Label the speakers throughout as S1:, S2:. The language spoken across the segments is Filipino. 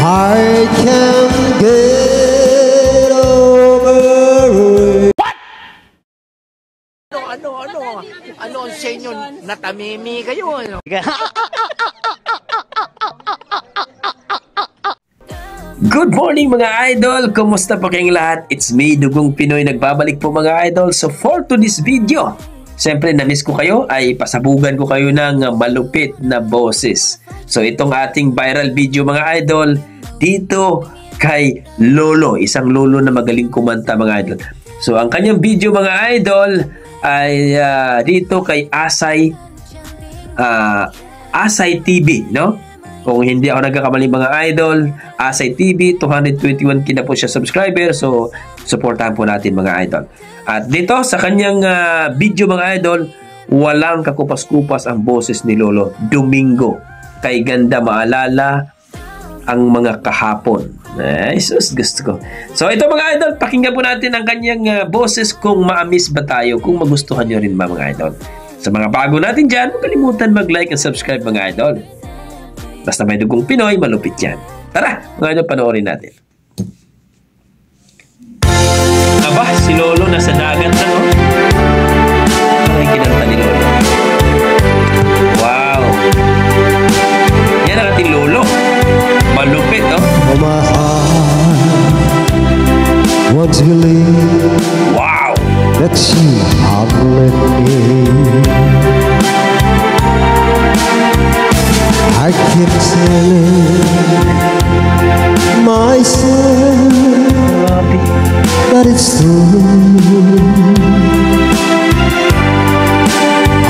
S1: I can't get over it.
S2: What? Ano ang sa inyo? Natamimi kayo, ano?
S3: Good morning mga idol! Kumusta po kayong lahat? It's me, Dugong Pinoy, nagbabalik po mga idol. So for today's video, siyempre na-miss ko kayo ay pasabugan ko kayo ng malupit na boses. So itong ating viral video mga idol, dito kay Lolo, isang lolo na magaling kumanta mga idol. So ang kanyang video mga idol ay dito kay Asay TV, no? Kung hindi ako nagkakamali mga idol, Asay TV, 221k na po siya subscriber. So, supportahan po natin mga idol. At dito sa kanyang video mga idol, walang kakupas-kupas ang boses ni Lolo. Domingo, kay ganda maalala ang mga kahapon. Ay, sus, gusto ko. So, ito mga idol, pakinggan po natin ang kanyang boses kung ma-miss ba tayo, kung magustuhan nyo rin ba mga idol. Sa mga bago natin dyan, huwag kalimutan mag-like and subscribe mga idol. Basta may Dugong Pinoy, malupit yan. Tara, mga idol, panoorin natin. Aba, si Lolo nasa dagat na, no? Ay, kinanta ni Lolo. Wow! Yan ang ating Lolo. Malupit, no?
S1: Oh, my heart, won't you believe
S3: wow!
S1: that you have let me? I keep telling myself that it's true.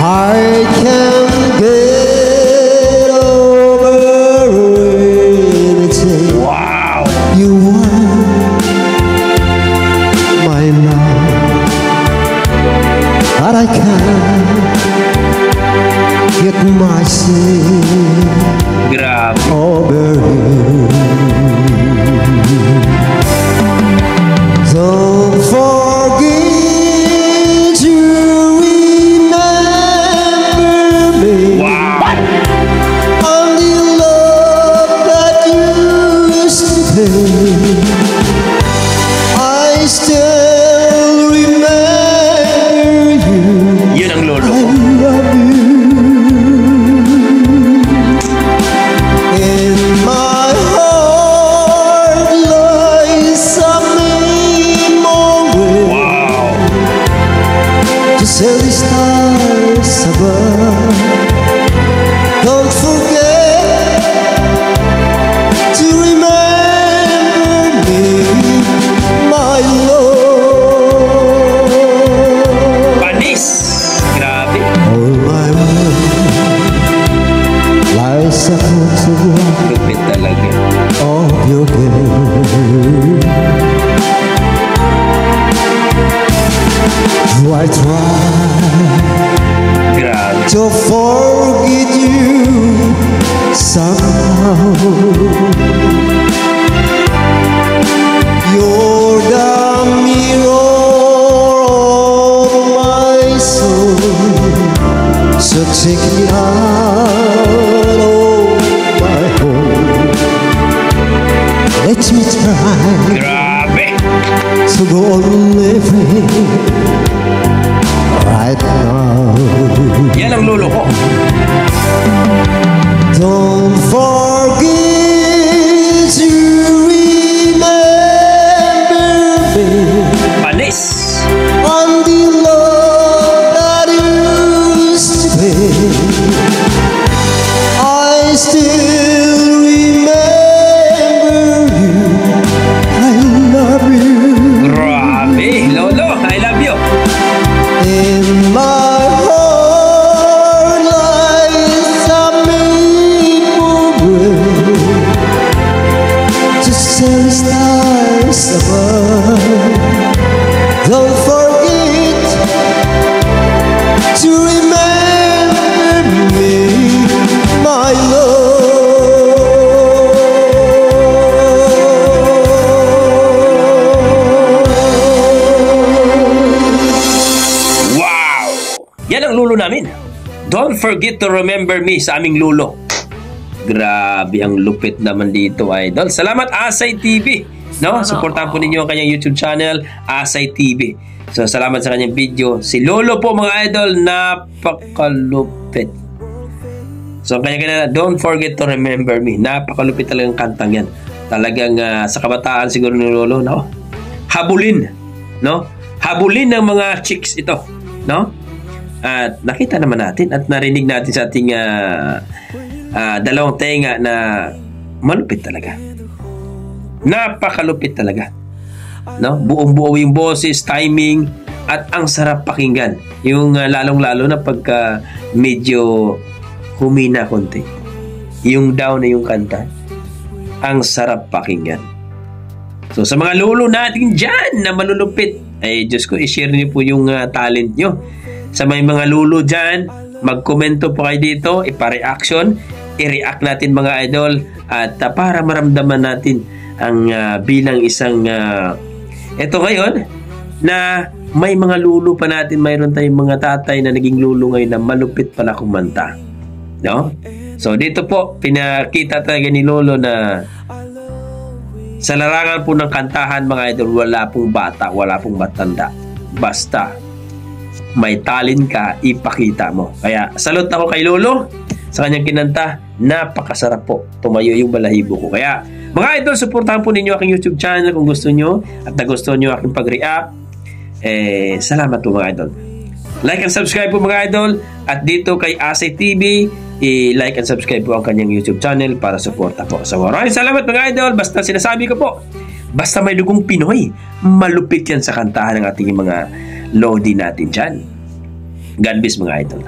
S1: I can't get over it.
S3: Wow!
S1: You are my love, but I can't get myself
S3: Grabe.
S1: over you. Don't forget to remember me.
S3: Wow!
S1: On the love that used to be. I still remember you.
S3: Yun ang Lolo
S1: I
S3: ko.
S1: love you. In my heart lies a memory.
S3: Wow!
S1: To sell the stars above. Don't forget to remember me, my love.
S3: Panis! Grabe.
S1: All my world lies a photograph
S3: Lupit talaga.
S1: of your girl. I try
S3: Grabe.
S1: to forget you somehow. You're the mirror of my soul, so take me out of my home. Let me try
S3: Grabe.
S1: to go on living right now.
S3: Yan ang Lolo ko.
S1: Don't forget to remember me
S3: Panis!
S1: on the love that used to be. I still remember you. I love you.
S3: Grabe. Lolo, I love you.
S1: In my heart lies a memory to sell stars above. Don't forget to remember me, my love.
S3: Wow! Yan ang Lolo namin. Don't forget to remember me sa aming Lolo. Grabe, ang lupit naman dito, idol. Salamat, Asay TV. No? Supportahan po ninyo ang kanyang YouTube channel, Asay TV. So, salamat sa kanyang video. Si Lolo po, mga idol, napakalupit. So, kanya don't forget to remember me. Napakalupit talagang kantang yan. Talagang sa kabataan siguro ni Lolo, no? Habulin, no? Habulin ng mga chicks ito, no? At nakita naman natin at narinig natin sa ating dalawang tenga na malupit talaga. Napakalupit talaga. No? Buong-buo yung boses, timing, at ang sarap pakinggan. Yung lalong-lalo na pagka medyo humina konti. Yung down na yung kanta. Ang sarap pakinggan. So sa mga lolo natin dyan na malulupit, ay Diyos ko, i-share niyo po yung talent nyo. Sa may mga lolo dyan, mag-komento po kayo dito, ipa-reaction, i-react natin mga idol, at para maramdaman natin ang bilang isang eto ngayon na may mga lolo pa natin, mayroon tayong mga tatay na naging lolo ngayon na malupit pala kumanta, no? So dito po pinakita talaga ni Lolo na sa larangan po ng kantahan mga idol, wala pong bata, wala pong matanda, basta may talent ka, ipakita mo. Kaya salute ako kay Lolo sa kanyang kinanta. Napakasarap po, tumayo yung balahibo ko. Kaya mga idol, supportahan po ninyo aking YouTube channel kung gusto nyo at nagustuhan nyo aking pag-react. Salamat po mga idol. Like and subscribe po mga idol. At dito kay Asay TV, i-like and subscribe po ang kanyang YouTube channel para suporta po. So maraming salamat mga idol. Basta sinasabi ko po, basta may dugong Pinoy, malupit yan sa kantahan ng ating mga lodi natin dyan. God bless mga idol.